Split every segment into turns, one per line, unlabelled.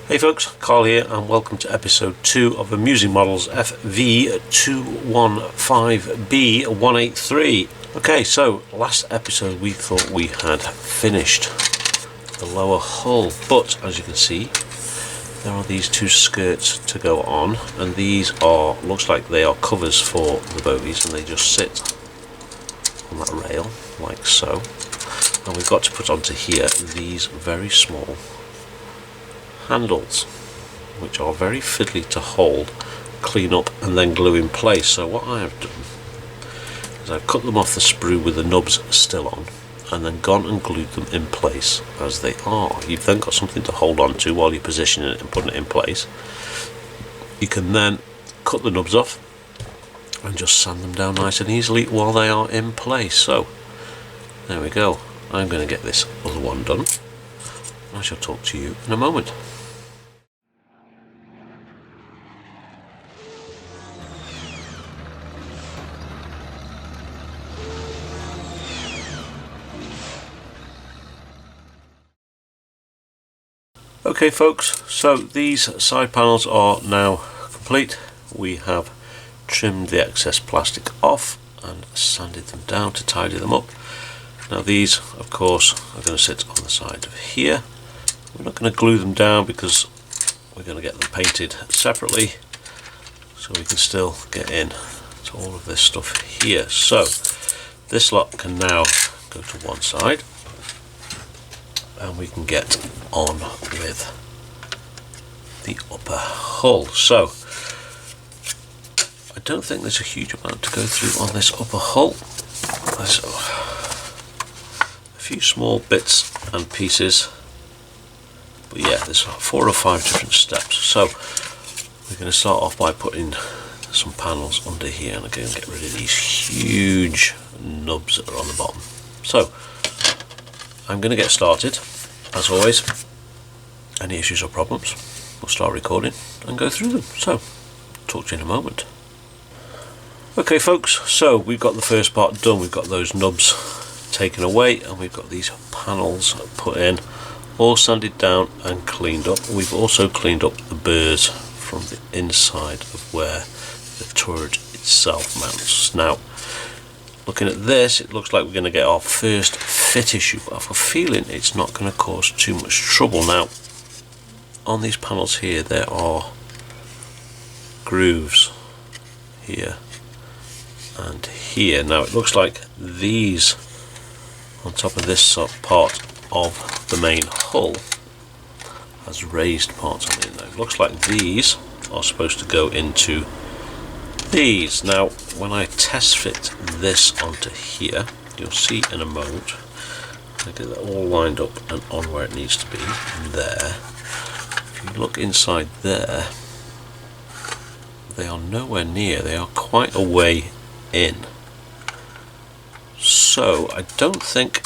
Hey folks, Carl here and welcome to episode 2 of Amusing Models FV215b183. Okay, so last episode we thought we had finished the lower hull, but as you can see there are these two skirts to go on, and these are, looks like they are covers for the bogies, and they just sit on that rail like so. And we've got to put onto here these very small handles, which are very fiddly to hold, clean up and then glue in place. So what I have done is I've cut them off the sprue with the nubs still on and then gone and glued them in place as they are. You've then got something to hold on to while you're positioning it and putting it in place. You can then cut the nubs off and just sand them down nice and easily while they are in place. So there we go. I'm going to get this other one done. I shall talk to you in a moment. Okay folks, so these side panels are now complete. We have trimmed the excess plastic off and sanded them down to tidy them up. Now these of course are going to sit on the side of here. We're not going to glue them down because we're going to get them painted separately, so we can still get in to all of this stuff here. So this lot can now go to one side and we can get on with the upper hull. So I don't think there's a huge amount to go through on this upper hull. There's a few small bits and pieces, but yeah, there's 4 or 5 different steps. So we're going to start off by putting some panels under here, and again get rid of these huge nubs that are on the bottom. So I'm going to get started. As always, any issues or problems, we'll start recording and go through them. So talk to you in a moment. Okay folks, so we've got the first part done. We've got those nubs taken away and we've got these panels put in, all sanded down and cleaned up. We've also cleaned up the burrs from the inside of where the turret itself mounts. Now looking at this, it looks like we're going to get our first fit issue, but I have a feeling it's not going to cause too much trouble. Now on these panels here there are grooves here and here. Now it looks like these on top of this part of the main hull has raised parts on it. Now it looks like these are supposed to go into these. Now when I test fit this onto here, you'll see in a moment, I get that all lined up and on where it needs to be there. If you look inside there, they are nowhere near, they are quite a way in. So I don't think,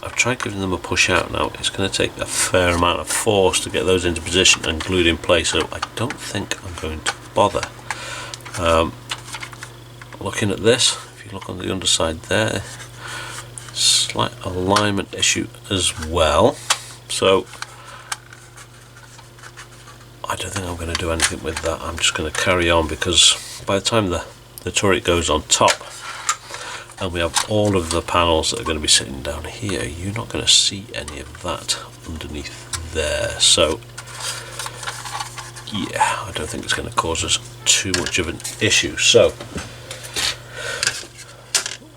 I've tried giving them a push out. Now it's going to take a fair amount of force to get those into position and glued in place, so I don't think I'm going to bother. Looking at this, if you look on the underside there, slight alignment issue as well, so I don't think I'm going to do anything with that. I'm just going to carry on, because by the time the turret goes on top and we have all of the panels that are going to be sitting down here, you're not going to see any of that underneath there. So yeah, I don't think it's going to cause us too much of an issue. So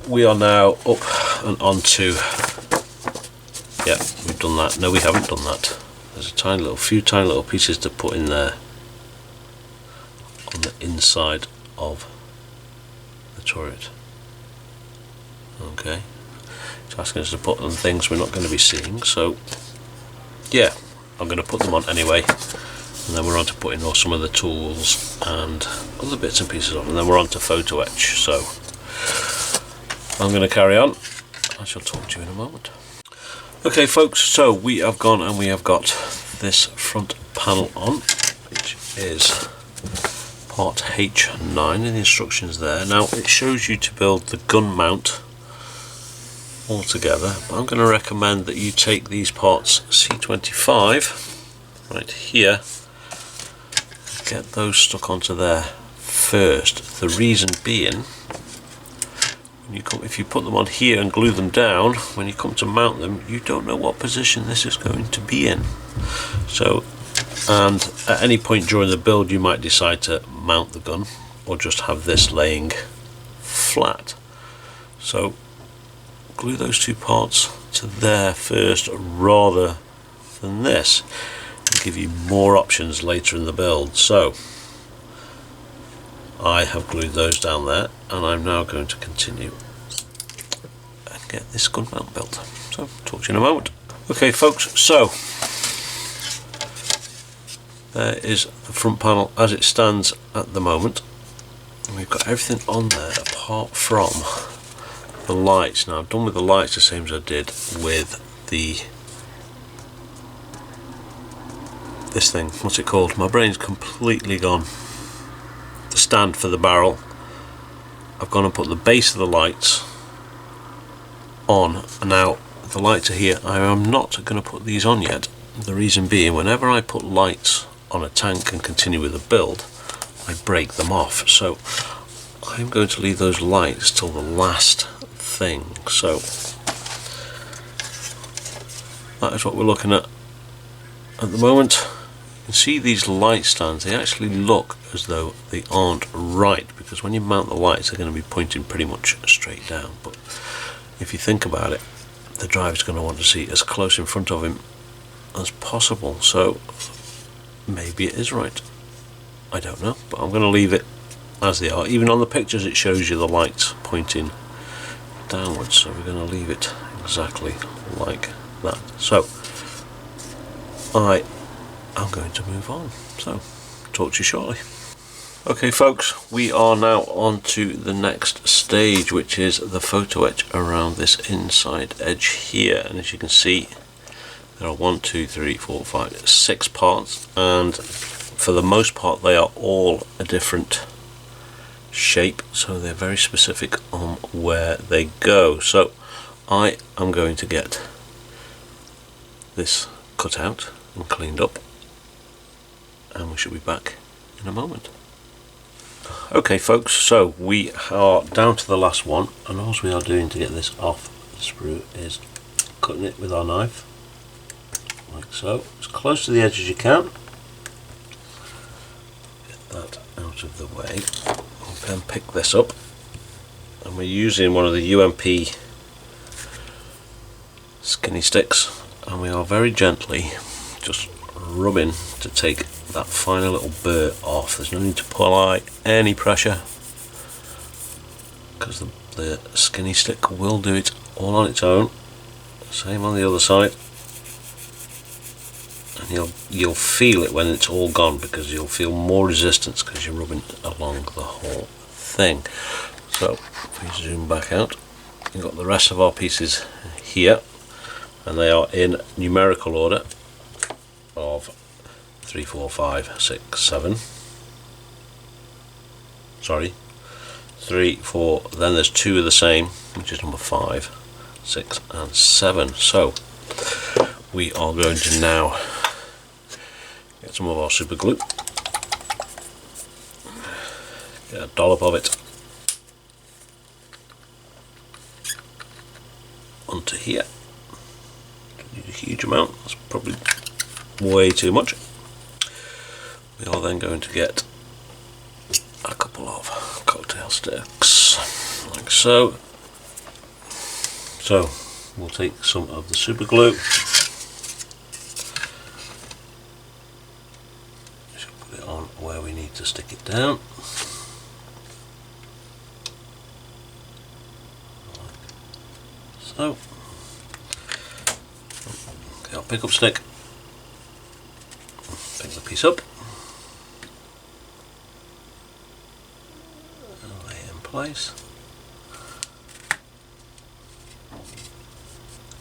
we are now up and onto, yeah, we've done that. No, we haven't done that. There's a few tiny little pieces to put in there on the inside of the turret. Okay, it's asking us to put on things we're not going to be seeing, so yeah, I'm going to put them on anyway, and then we're on to putting on some of the tools and other bits and pieces on, and then we're on to Photo-etch. So I'm going to carry on. I shall talk to you in a moment. Okay folks, so we have gone and we have got this front panel on, which is part H9 in the instructions there. Now it shows you to build the gun mount all together, but I'm going to recommend that you take these parts C25 right here, get those stuck onto there first. The reason being, if you put them on here and glue them down, when you come to mount them, you don't know what position this is going to be in. So, and at any point during the build you might decide to mount the gun or just have this laying flat. So glue those two parts to there first rather than this, and give you more options later in the build. So I have glued those down there, and I'm now going to continue and get this gun mount built. So talk to you in a moment. Okay folks, so there is the front panel as it stands at the moment, and we've got everything on there apart from the lights. Now I've done with the lights the same as I did with this thing, what's it called? My brain's completely gone. The stand for the barrel. I've gone and put the base of the lights on, and now the lights are here. I am not going to put these on yet. The reason being, whenever I put lights on a tank and continue with the build, I break them off. So I'm going to leave those lights till the last thing. So that is what we're looking at the moment. You can see these light stands, they actually look as though they aren't right, because when you mount the lights they're going to be pointing pretty much straight down. But if you think about it, the driver's going to want to see as close in front of him as possible. So maybe it is right, I don't know, but I'm going to leave it as they are. Even on the pictures it shows you the lights pointing downwards, so we're going to leave it exactly like that. So I'm going to move on, so talk to you shortly. Okay folks, we are now on to the next stage, which is the photo etch around this inside edge here. And as you can see, there are 1, 2, 3, 4, 5, 6 parts, and for the most part they are all a different shape, so they're very specific on where they go. So I am going to get this cut out and cleaned up, and we should be back in a moment. Okay folks, so we are down to the last one, and all we are doing to get this off the sprue is cutting it with our knife like so, as close to the edge as you can. Get that out of the way. We can pick this up, and we're using one of the UMP skinny sticks, and we are very gently just rubbing to take that final little burr off. There's no need to apply any pressure, because the skinny stick will do it all on its own. Same on the other side, and you'll feel it when it's all gone, because you'll feel more resistance because you're rubbing along the whole thing. So if we zoom back out, you've got the rest of our pieces here, and they are in numerical order of 3, 4, 5, 6, 7. Sorry, 3, 4, then there's 2 of the same, which is number 5, 6 and 7. So we are going to now get some of our super glue, get a dollop of it onto here. Don't need a huge amount, that's probably way too much. We are then going to get a couple of cocktail sticks like so. So we'll take some of the super glue, just put it on where we need to stick it down, like so. Okay, I'll pick up stick, pick the piece up, and lay it in place.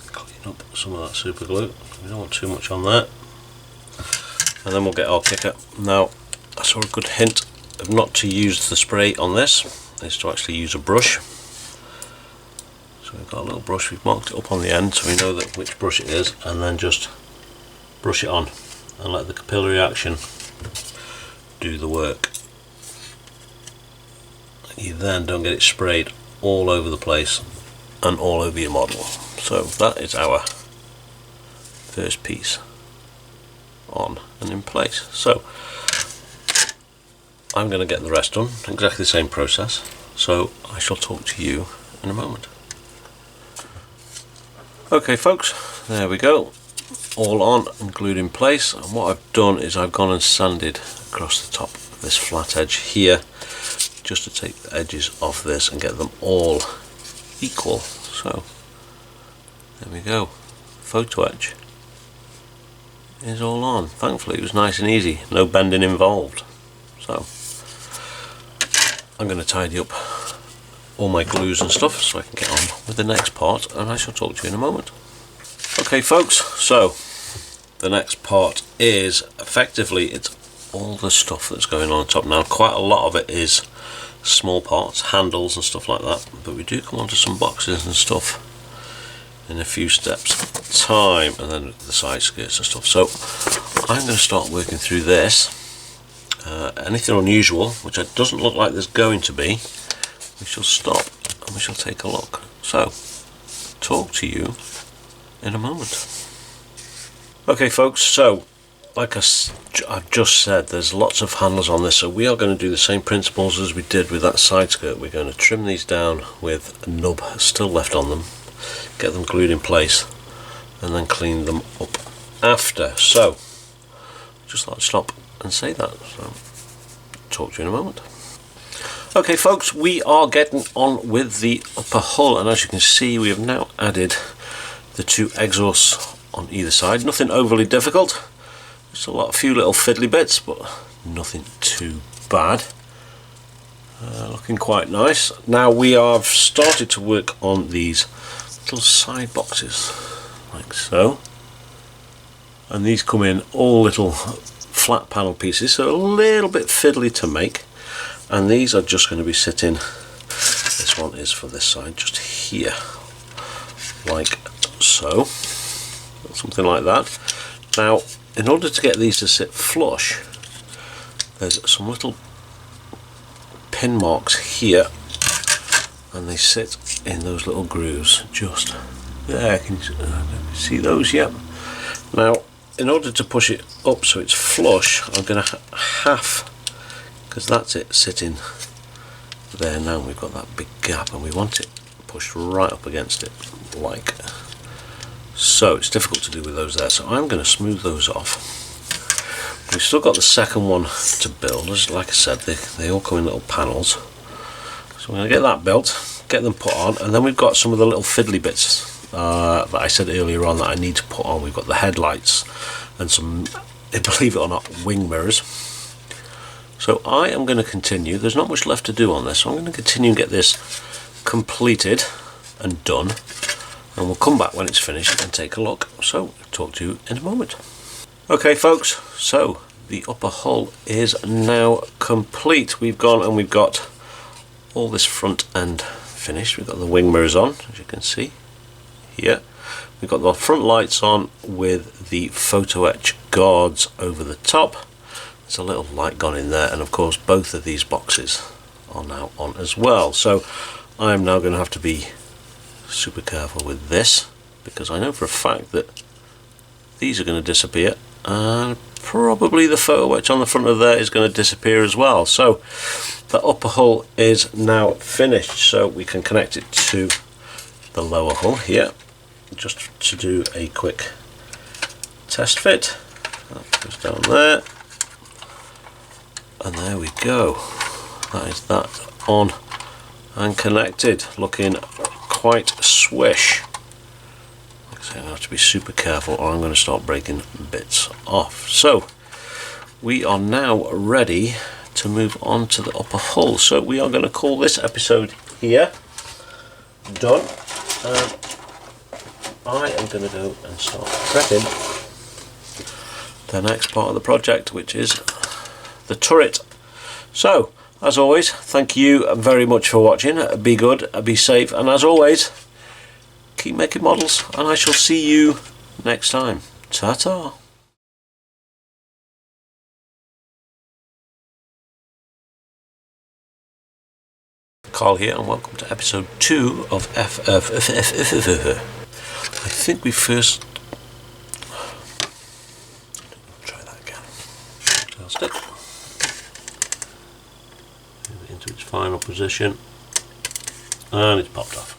Clean up some of that super glue, we don't want too much on there, and then we'll get our kicker. Now I saw a good hint of not to use the spray on this, is to actually use a brush. So we've got a little brush, we've marked it up on the end so we know that which brush it is, and then just brush it on and let the capillary action do the work. You then don't get it sprayed all over the place and all over your model. So that is our first piece on and in place. So I'm going to get the rest done, exactly the same process, so I shall talk to you in a moment. Okay folks, there we go, all on and glued in place, and what I've done is I've gone and sanded across the top of this flat edge here just to take the edges off this and get them all equal. So there we go, Photo-etch is all on. Thankfully it was nice and easy, no bending involved. So I'm going to tidy up all my glues and stuff so I can get on with the next part, and I shall talk to you in a moment. Okay folks, so the next part is effectively it's all the stuff that's going on top. Now quite a lot of it is small parts, handles and stuff like that, but we do come onto some boxes and stuff in a few steps at a time, and then the side skirts and stuff. So I'm going to start working through this. Anything unusual, which it doesn't look like there's going to be, we shall stop and we shall take a look. So talk to you in a moment. Okay folks, so like I've just said, there's lots of handles on this, so we are going to do the same principles as we did with that side skirt. We're going to trim these down with a nub still left on them, get them glued in place, and then clean them up after. So just like to stop and say that, so talk to you in a moment. Okay folks, we are getting on with the upper hull, and as you can see we have now added the two exhausts on either side. Nothing overly difficult, just a few little fiddly bits, but nothing too bad. Looking quite nice. Now we have started to work on these little side boxes like so, and these come in all little flat panel pieces, so a little bit fiddly to make, and these are just going to be sitting, this one is for this side just here like so, something like that. Now in order to get these to sit flush, there's some little pin marks here, and they sit in those little grooves just there. Can you see those? Yep. Now in order to push it up so it's flush, I'm going to have, because that's it sitting there now, we've got that big gap and we want it pushed right up against it like so. It's difficult to do with those there, so I'm going to smooth those off. We've still got the second one to build. As like I said, they all come in little panels, so I'm going to get that built, get them put on, and then we've got some of the little fiddly bits that I said earlier on that I need to put on. We've got the headlights and some, believe it or not, wing mirrors. So I am going to continue. There's not much left to do on this, so I'm going to continue and get this completed and done, and we'll come back when it's finished and take a look. So talk to you in a moment. Okay folks, so the upper hull is now complete. We've gone and we've got all this front end finished. We've got the wing mirrors on, as you can see here. We've got the front lights on with the Photo-etch guards over the top. There's a little light gone in there, and of course both of these boxes are now on as well. So I'm now going to have to be super careful with this, because I know for a fact that these are going to disappear, and probably the Photo-etch on the front of there is going to disappear as well. So the upper hull is now finished, so we can connect it to the lower hull here just to do a quick test fit. That goes down there, and there we go. That is that on and connected, looking quite swish. Like I say, I have to be super careful or I'm going to start breaking bits off. So we are now ready to move on to the upper hull, so we are going to call this episode here done, and I am going to go and start prepping the next part of the project, which is the turret. So as always, thank you very much for watching. Be good, be safe, and as always, keep making models, and I shall see you next time. Ta-ta. Carl here, and welcome to episode 2 of I think we first... Try that again. Adjust it. Move it into its final position, and it's popped off.